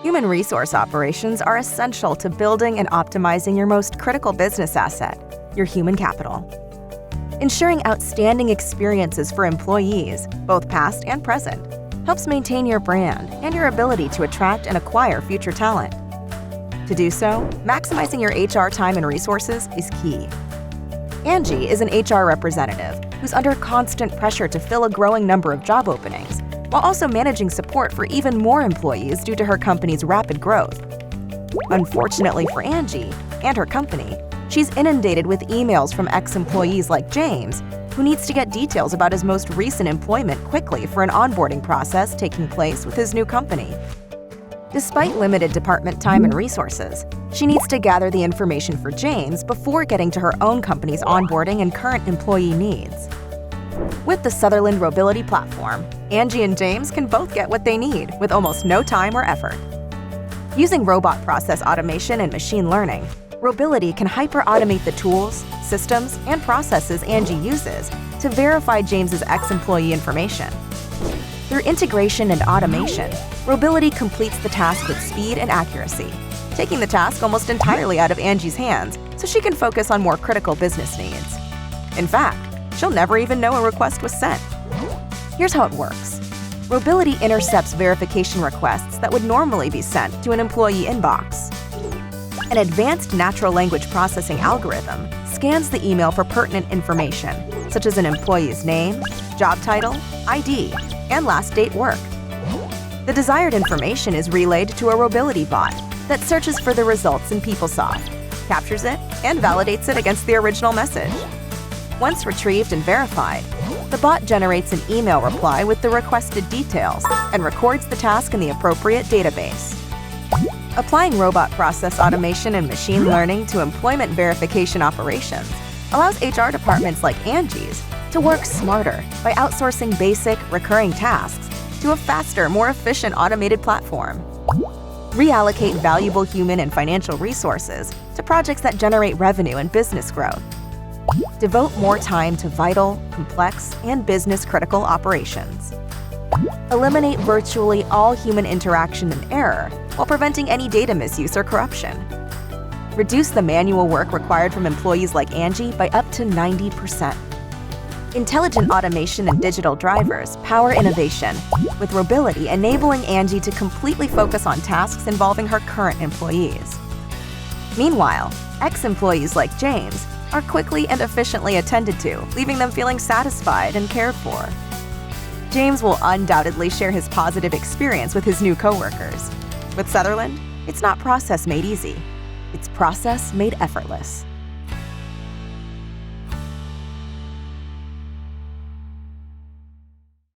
Human resource operations are essential to building and optimizing your most critical business asset, your human capital. Ensuring outstanding experiences for employees, both past and present, helps maintain your brand and your ability to attract and acquire future talent. To do so, maximizing your HR time and resources is key. Angie is an HR representative who's under constant pressure to fill a growing number of job openings, while also managing support for even more employees due to her company's rapid growth. Unfortunately for Angie and her company, she's inundated with emails from ex-employees like James, who needs to get details about his most recent employment quickly for an onboarding process taking place with his new company. Despite limited department time and resources, she needs to gather the information for James before getting to her own company's onboarding and current employee needs. With the Sutherland Robility platform, Angie and James can both get what they need with almost no time or effort. Using robot process automation and machine learning, Robility can hyper-automate the tools, systems, and processes Angie uses to verify James's ex-employee information. Through integration and automation, Robility completes the task with speed and accuracy, taking the task almost entirely out of Angie's hands so she can focus on more critical business needs. In fact, she'll never even know a request was sent. Here's how it works. Robility intercepts verification requests that would normally be sent to an employee inbox. An advanced natural language processing algorithm scans the email for pertinent information, such as an employee's name, job title, ID, and last date worked. The desired information is relayed to a Robility bot that searches for the results in PeopleSoft, captures it, and validates it against the original message. Once retrieved and verified, the bot generates an email reply with the requested details and records the task in the appropriate database. Applying robot process automation and machine learning to employment verification operations allows HR departments like Angie's to work smarter by outsourcing basic, recurring tasks to a faster, more efficient automated platform. Reallocate valuable human and financial resources to projects that generate revenue and business growth. Devote more time to vital, complex, and business-critical operations. Eliminate virtually all human interaction and error while preventing any data misuse or corruption. Reduce the manual work required from employees like Angie by up to 90%. Intelligent automation and digital drivers power innovation, with Robility enabling Angie to completely focus on tasks involving her current employees. Meanwhile, ex-employees like James are quickly and efficiently attended to, leaving them feeling satisfied and cared for. James will undoubtedly share his positive experience with his new coworkers. With Sutherland, it's not process made easy, it's process made effortless.